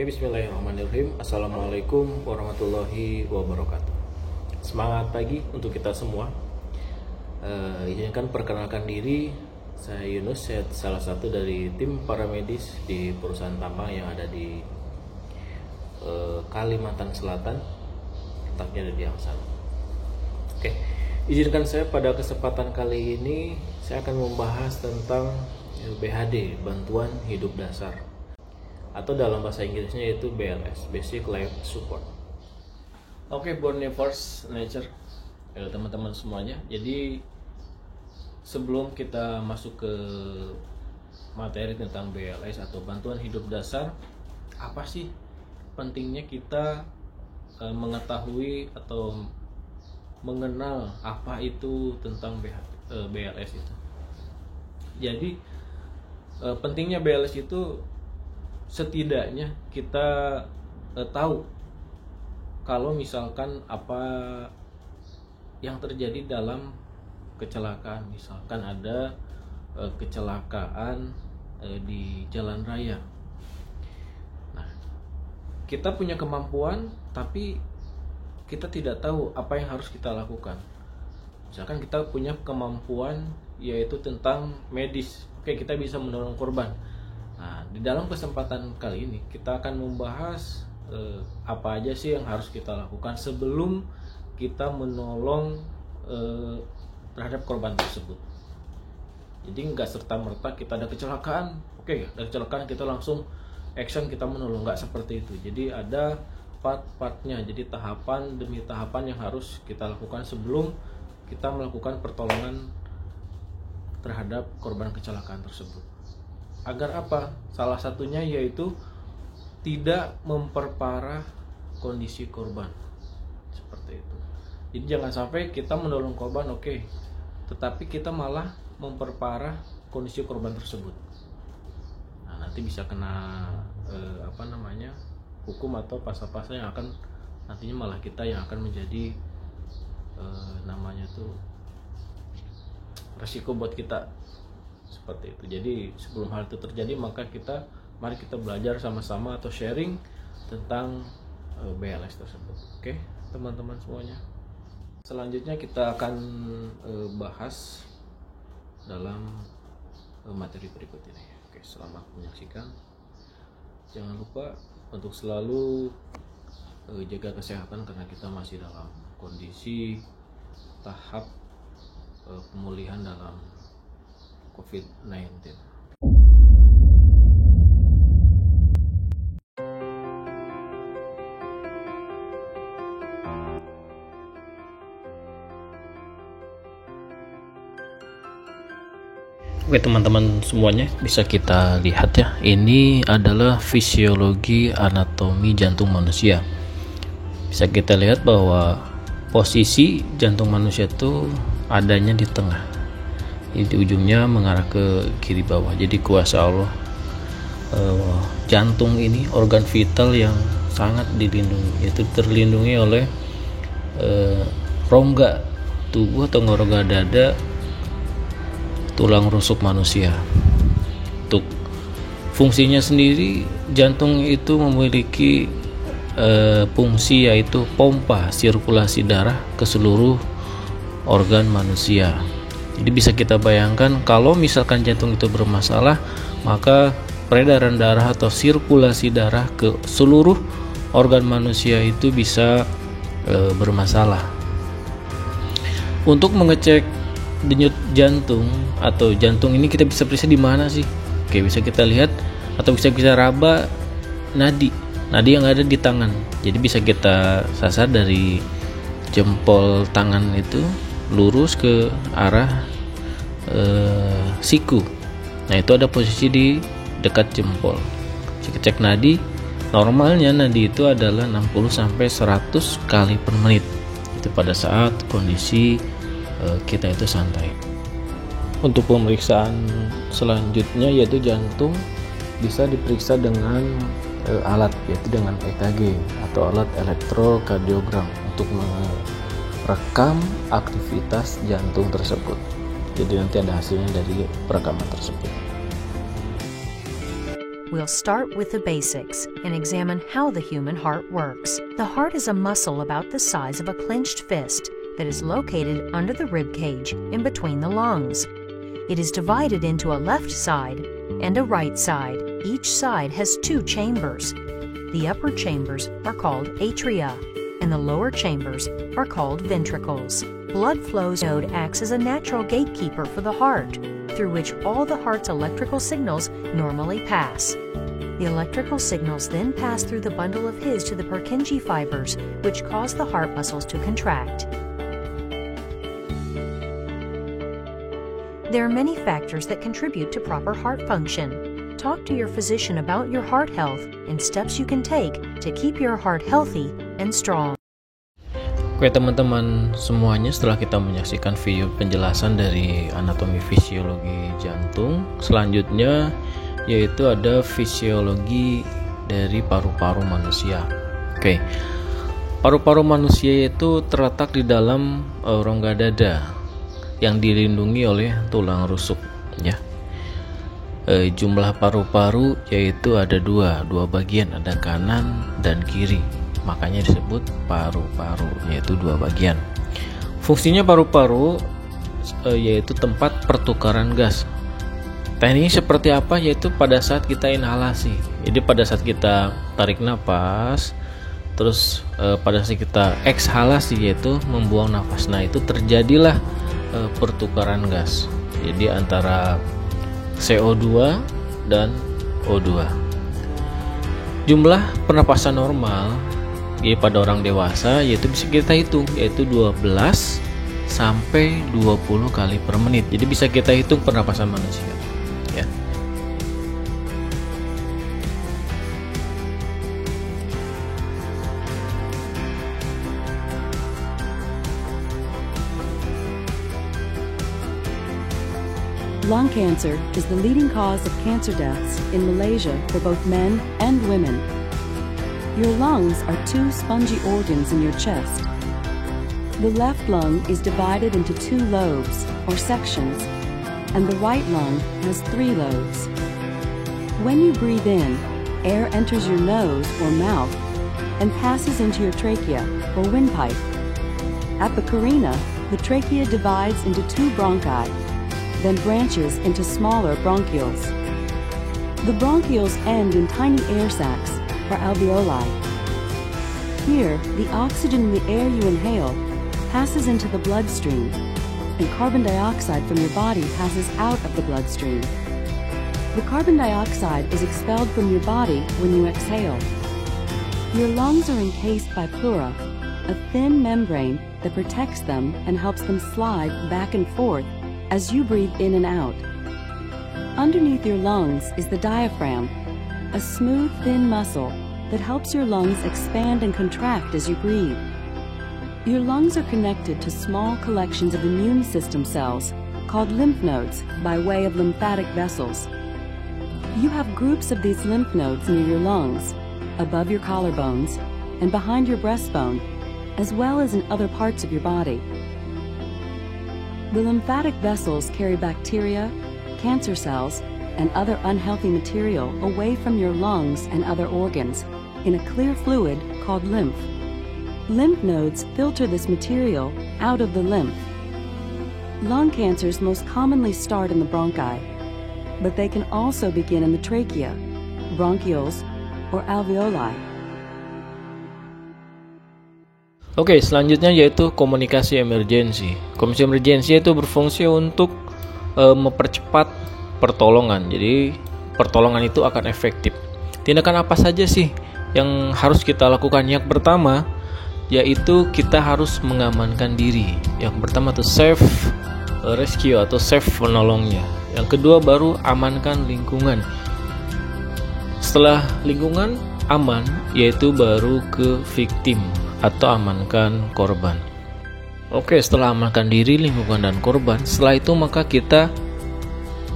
Oke, bismillahirrahmanirrahim. Assalamualaikum warahmatullahi wabarakatuh. Semangat pagi untuk kita semua. Izinkan perkenalkan diri, saya Yunus, saya salah satu dari tim paramedis di perusahaan tambang yang ada di Kalimantan Selatan, letaknya ada di Angsana. Oke, izinkan saya pada kesempatan kali ini saya akan membahas tentang BHD, Bantuan Hidup Dasar, atau dalam bahasa Inggrisnya yaitu BLS, Basic Life Support. Oke, Born First Nature, teman-teman semuanya. Jadi sebelum kita masuk ke materi tentang BLS atau Bantuan Hidup Dasar, apa sih pentingnya kita mengetahui atau mengenal apa itu tentang BLS itu? Jadi pentingnya BLS itu setidaknya kita tahu kalau misalkan apa yang terjadi dalam kecelakaan, misalkan ada kecelakaan di jalan raya. Nah, kita punya kemampuan tapi kita tidak tahu apa yang harus kita lakukan. Misalkan kita punya kemampuan yaitu tentang medis, oke, kita bisa menolong korban. Nah, di dalam kesempatan kali ini kita akan membahas apa aja sih yang harus kita lakukan sebelum kita menolong terhadap korban tersebut. Jadi nggak serta-merta kita ada kecelakaan, oke, ada kecelakaan kita langsung action kita menolong, nggak seperti itu. Jadi ada part-partnya, jadi tahapan demi tahapan yang harus kita lakukan sebelum kita melakukan pertolongan terhadap korban kecelakaan tersebut. Agar apa? Salah satunya yaitu tidak memperparah kondisi korban. Seperti itu. Jadi jangan sampai kita menolong korban, oke, tetapi kita malah memperparah kondisi korban tersebut. Nah, nanti bisa kena hukum atau pasal-pasal yang akan nantinya malah kita yang akan menjadi resiko buat kita. Seperti itu. Jadi sebelum hal itu terjadi, maka mari kita belajar sama-sama atau sharing tentang BLS tersebut. Oke, teman-teman semuanya. Selanjutnya kita akan bahas dalam materi berikut ini. Oke, selamat menyaksikan. Jangan lupa untuk selalu jaga kesehatan karena kita masih dalam kondisi tahap pemulihan dalam COVID-19. Oke, teman-teman semuanya, bisa kita lihat ya, ini adalah fisiologi anatomi jantung manusia. Bisa kita lihat bahwa posisi jantung manusia itu adanya di tengah. Di ujungnya mengarah ke kiri bawah. Jadi kuasa Allah, jantung ini organ vital yang sangat dilindungi, yaitu terlindungi oleh rongga tubuh atau rongga dada tulang rusuk manusia. Untuk fungsinya sendiri, jantung itu memiliki fungsi yaitu pompa sirkulasi darah ke seluruh organ manusia. Jadi bisa kita bayangkan kalau misalkan jantung itu bermasalah, maka peredaran darah atau sirkulasi darah ke seluruh organ manusia itu bisa bermasalah. Untuk mengecek denyut jantung atau jantung ini kita bisa periksa di mana sih? Oke, bisa kita lihat atau bisa raba nadi yang ada di tangan. Jadi bisa kita sasar dari jempol tangan itu lurus ke arah siku. Nah, itu ada posisi di dekat jempol. Jika cek nadi, normalnya nadi itu adalah 60 sampai 100 kali per menit. Itu pada saat kondisi kita itu santai. Untuk pemeriksaan selanjutnya yaitu jantung bisa diperiksa dengan alat, yaitu dengan EKG atau alat elektrokardiogram untuk merekam aktivitas jantung tersebut. Jadi nanti ada hasilnya dari perekaman tersebut. we'll start with the basics and examine how the human heart works. The heart is a muscle about the size of a clenched fist that is located under the rib cage in between the lungs. It is divided into a left side and a right side. Each side has 2 chambers. The upper chambers are called atria, and the lower chambers are called ventricles. Blood flow node acts as a natural gatekeeper for the heart, through which all the heart's electrical signals normally pass. The electrical signals then pass through the bundle of His to the Purkinje fibers, which cause the heart muscles to contract. There are many factors that contribute to proper heart function. Talk to your physician about your heart health and steps you can take to keep your heart healthy and strong. Oke teman-teman semuanya, setelah kita menyaksikan video penjelasan dari anatomi fisiologi jantung, selanjutnya yaitu ada fisiologi dari paru-paru manusia. Oke, paru-paru manusia itu terletak di dalam rongga dada yang dilindungi oleh tulang rusuk, ya. Jumlah paru-paru yaitu ada dua bagian, ada kanan dan kiri. Makanya disebut paru-paru, yaitu 2 bagian. Fungsinya paru-paru yaitu tempat pertukaran gas. Tekniknya seperti apa? Yaitu pada saat kita inhalasi. Jadi pada saat kita tarik napas, terus pada saat kita ekshalasi yaitu membuang nafas. Nah, itu terjadilah pertukaran gas. Jadi antara CO2 dan O2. Jumlah pernapasan normal pada orang dewasa yaitu bisa kita hitung, yaitu 12 sampai 20 kali per menit. Jadi bisa kita hitung pernapasan manusia, ya. Lung cancer is the leading cause of cancer deaths in Malaysia for both men and women. Your lungs are 2 spongy organs in your chest. The left lung is divided into 2 lobes, or sections, and the right lung has 3 lobes. When you breathe in, air enters your nose or mouth and passes into your trachea, or windpipe. At the carina, the trachea divides into 2 bronchi, then branches into smaller bronchioles. The bronchioles end in tiny air sacs, or alveoli. Here, the oxygen in the air you inhale passes into the bloodstream, and carbon dioxide from your body passes out of the bloodstream. The carbon dioxide is expelled from your body when you exhale. Your lungs are encased by pleura, a thin membrane that protects them and helps them slide back and forth as you breathe in and out. Underneath your lungs is the diaphragm, a smooth, thin muscle that helps your lungs expand and contract as you breathe. Your lungs are connected to small collections of immune system cells called lymph nodes by way of lymphatic vessels. You have groups of these lymph nodes near your lungs, above your collarbones, and behind your breastbone, as well as in other parts of your body. The lymphatic vessels carry bacteria, cancer cells, and other unhealthy material away from your lungs and other organs in a clear fluid called lymph. Lymph nodes filter this material out of the lymph. Lung cancers most commonly start in the bronchi, but they can also begin in the trachea, bronchioles, or alveoli. Oke, selanjutnya yaitu komunikasi emergensi. Komunikasi emergensi itu berfungsi untuk mempercepat pertolongan. Jadi pertolongan itu akan efektif. Tindakan apa saja sih yang harus kita lakukan? Yang pertama yaitu kita harus mengamankan diri. Yang pertama itu safe rescue atau safe menolongnya. Yang kedua baru amankan lingkungan. Setelah lingkungan aman yaitu baru ke victim atau amankan korban. Oke, setelah amankan diri, lingkungan, dan korban, setelah itu maka kita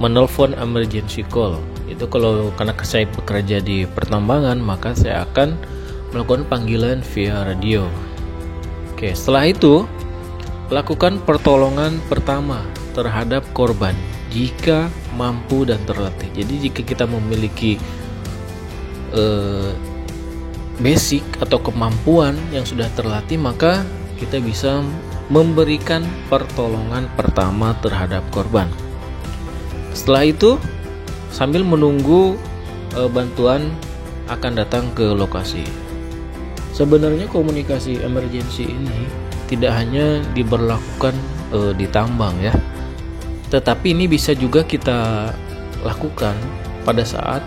menelpon emergency call. Itu kalau karena saya bekerja di pertambangan, maka saya akan melakukan panggilan via radio. Oke, setelah itu lakukan pertolongan pertama terhadap korban jika mampu dan terlatih. Jadi jika kita memiliki basic atau kemampuan yang sudah terlatih, maka kita bisa memberikan pertolongan pertama terhadap korban. Setelah itu, sambil menunggu bantuan akan datang ke lokasi. Sebenarnya komunikasi emergency ini tidak hanya diberlakukan di tambang ya, tetapi ini bisa juga kita lakukan pada saat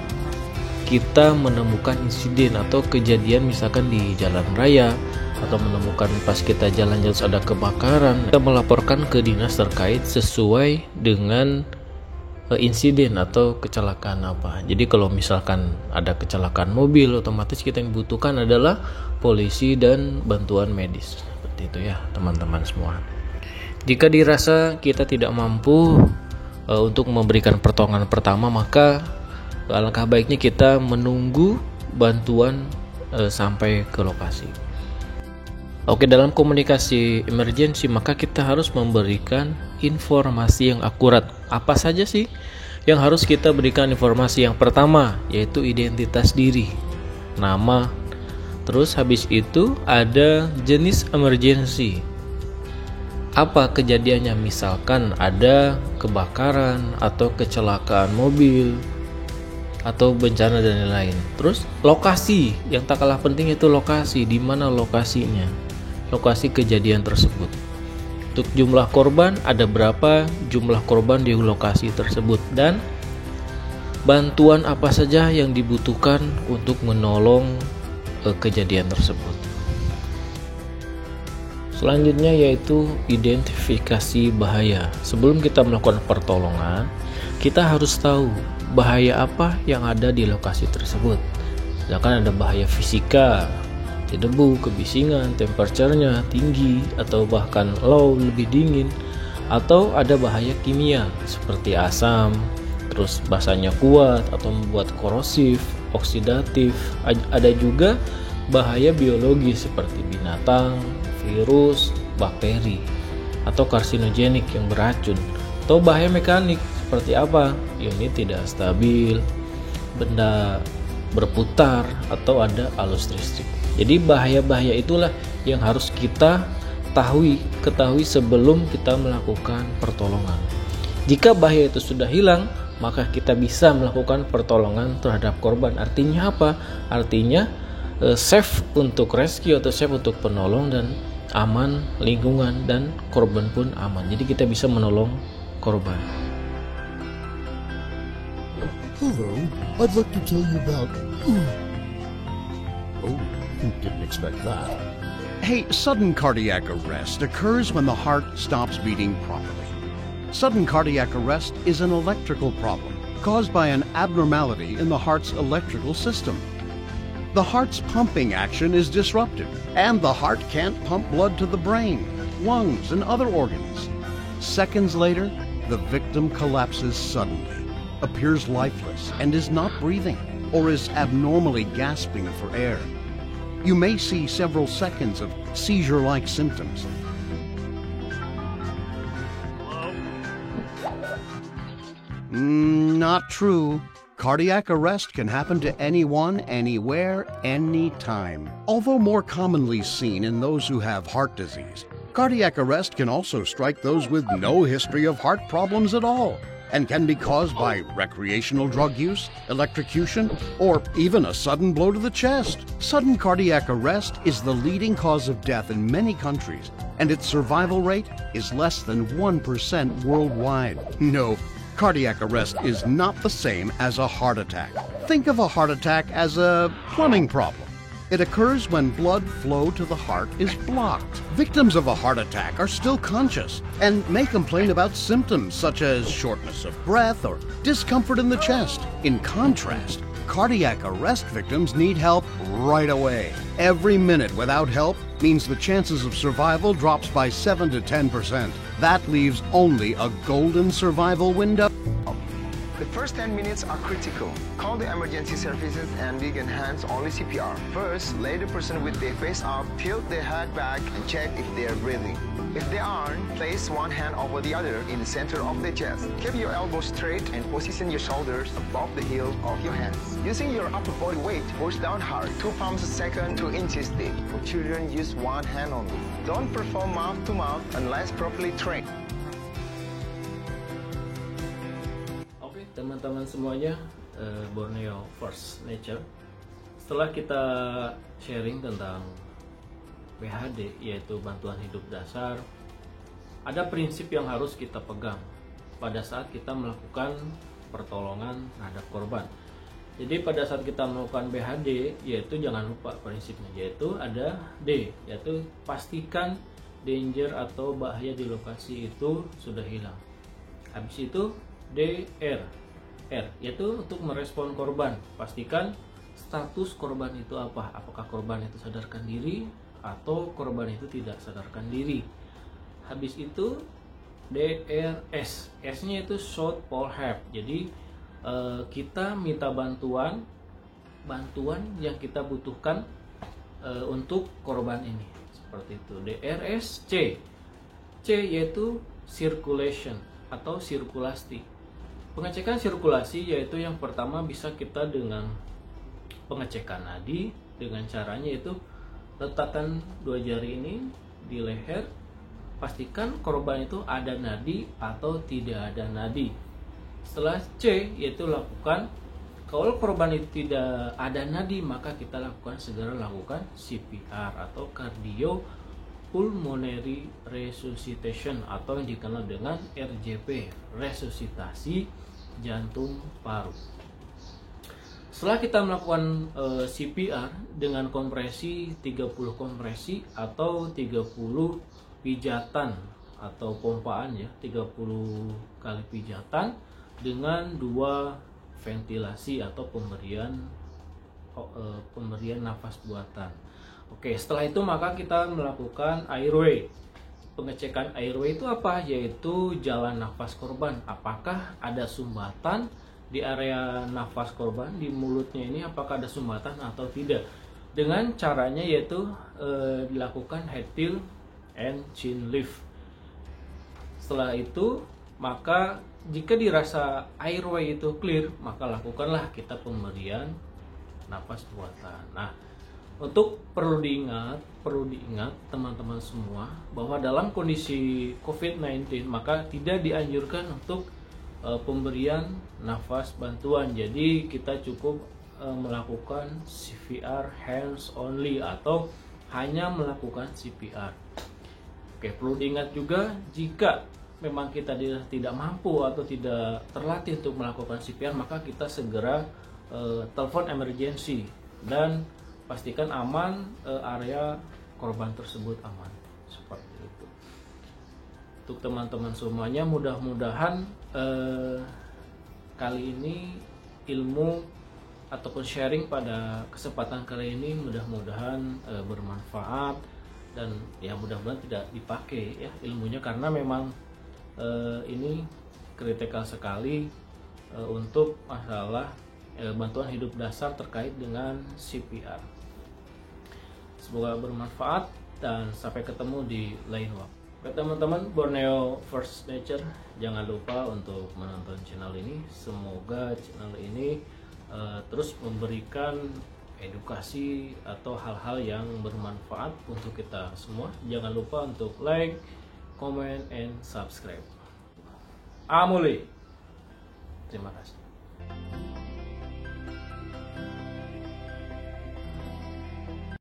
kita menemukan insiden atau kejadian misalkan di jalan raya, atau menemukan pas kita jalan-jalan ada kebakaran, kita melaporkan ke dinas terkait sesuai dengan insiden atau kecelakaan apa. Jadi kalau misalkan ada kecelakaan mobil, otomatis kita yang butuhkan adalah polisi dan bantuan medis. Seperti itu ya teman-teman semua. Jika dirasa kita tidak mampu untuk memberikan pertolongan pertama, maka alangkah baiknya kita menunggu bantuan sampai ke lokasi. Oke, dalam komunikasi emergency maka kita harus memberikan informasi yang akurat. Apa saja sih yang harus kita berikan informasi? Yang pertama yaitu identitas diri, nama, terus habis itu ada jenis emergency. Apa kejadiannya, misalkan ada kebakaran atau kecelakaan mobil atau bencana dan lain-lain. Terus lokasi, yang tak kalah penting itu lokasi, di mana lokasinya, lokasi kejadian tersebut. Untuk jumlah korban, ada berapa jumlah korban di lokasi tersebut, dan bantuan apa saja yang dibutuhkan untuk menolong kejadian tersebut. Selanjutnya yaitu identifikasi bahaya. Sebelum kita melakukan pertolongan, kita harus tahu bahaya apa yang ada di lokasi tersebut. Misalkan ada bahaya fisika, debu, kebisingan, temperature-nya tinggi atau bahkan low, lebih dingin, atau ada bahaya kimia seperti asam, terus basanya kuat atau membuat korosif, oksidatif. Ada juga bahaya biologi seperti binatang, virus, bakteri, atau karsinogenik yang beracun, atau bahaya mekanik seperti apa? Unit tidak stabil, benda berputar, atau ada arus listrik. Jadi bahaya-bahaya itulah yang harus kita ketahui sebelum kita melakukan pertolongan. Jika bahaya itu sudah hilang, maka kita bisa melakukan pertolongan terhadap korban. Artinya apa? Artinya safe untuk rescue atau safe untuk penolong, dan aman lingkungan, dan korban pun aman. Jadi kita bisa menolong korban. Hello, I'd like to tell you about... Oh, didn't expect that. Hey, sudden cardiac arrest occurs when the heart stops beating properly. Sudden cardiac arrest is an electrical problem caused by an abnormality in the heart's electrical system. The heart's pumping action is disrupted, and the heart can't pump blood to the brain, lungs, and other organs. Seconds later, the victim collapses suddenly, appears lifeless, and is not breathing, or is abnormally gasping for air. You may see several seconds of seizure-like symptoms. Not true. Cardiac arrest can happen to anyone, anywhere, anytime. Although more commonly seen in those who have heart disease, cardiac arrest can also strike those with no history of heart problems at all, and can be caused by recreational drug use, electrocution, or even a sudden blow to the chest. Sudden cardiac arrest is the leading cause of death in many countries, and its survival rate is less than 1% worldwide. No, cardiac arrest is not the same as a heart attack. Think of a heart attack as a plumbing problem. It occurs when blood flow to the heart is blocked. Victims of a heart attack are still conscious and may complain about symptoms such as shortness of breath or discomfort in the chest. In contrast, cardiac arrest victims need help right away. Every minute without help means the chances of survival drops by 7 to 10%. That leaves only a golden survival window. first 10 minutes are critical. Call the emergency services and begin hands-only CPR. First, lay the person with their face up, tilt their head back, and check if they are breathing. If they aren't, place one hand over the other in the center of the chest. Keep your elbows straight and position your shoulders above the heel of your hands. Using your upper body weight, push down hard, 2 palms a second, 2 inches deep. For children, use one hand only. Don't perform mouth to mouth unless properly trained. Oke, teman-teman semuanya, Borneo First Nature. Setelah kita sharing tentang BHD, yaitu bantuan hidup dasar, ada prinsip yang harus kita pegang pada saat kita melakukan pertolongan terhadap korban. Jadi pada saat kita melakukan BHD, yaitu jangan lupa prinsipnya, yaitu ada D, yaitu pastikan danger atau bahaya di lokasi itu sudah hilang. Habis itu DR, R, yaitu untuk merespon korban. Pastikan status korban itu apa, apakah korban itu sadarkan diri atau korban itu tidak sadarkan diri. Habis itu DRS, S-nya itu short for help. Jadi kita minta bantuan yang kita butuhkan untuk korban ini. Seperti itu. DRS, C yaitu circulation atau sirkulasi. Pengecekan sirkulasi yaitu yang pertama bisa kita dengan pengecekan nadi, dengan caranya yaitu letakkan 2 jari ini di leher, pastikan korban itu ada nadi atau tidak ada nadi. Setelah C yaitu lakukan, kalau korban itu tidak ada nadi maka kita segera lakukan CPR atau cardiopulmonary resuscitation atau yang dikenal dengan RJP, resusitasi jantung paru. Setelah kita melakukan CPR dengan kompresi 30 kompresi atau 30 pijatan atau pompaan ya, 30 kali pijatan dengan 2 ventilasi atau pemberian nafas buatan. Oke, setelah itu maka kita melakukan airway. Pengecekan airway itu apa? Yaitu jalan nafas korban. Apakah ada sumbatan di area nafas korban, di mulutnya ini apakah ada sumbatan atau tidak. Dengan caranya yaitu dilakukan head tilt and chin lift. Setelah itu maka jika dirasa airway itu clear, maka lakukanlah kita pemberian nafas buatan. Nah, untuk perlu diingat teman-teman semua bahwa dalam kondisi COVID-19 maka tidak dianjurkan untuk pemberian nafas bantuan. Jadi kita cukup melakukan CPR hands only atau hanya melakukan CPR. Oke, perlu diingat juga jika memang kita tidak mampu atau tidak terlatih untuk melakukan CPR, maka kita segera telepon emergency dan pastikan aman, area korban tersebut aman. Seperti itu. Untuk teman-teman semuanya, mudah-mudahan kali ini ilmu ataupun sharing pada kesempatan kali ini mudah-mudahan bermanfaat dan ya mudah-mudahan tidak dipakai ya ilmunya, karena memang ini kritikal sekali untuk masalah bantuan hidup dasar terkait dengan CPR. Semoga bermanfaat dan sampai ketemu di lain waktu. Oke teman-teman, Borneo First Nature, jangan lupa untuk menonton channel ini. Semoga channel ini terus memberikan edukasi atau hal-hal yang bermanfaat untuk kita semua. Jangan lupa untuk like, comment, and subscribe. Amuli. Terima kasih.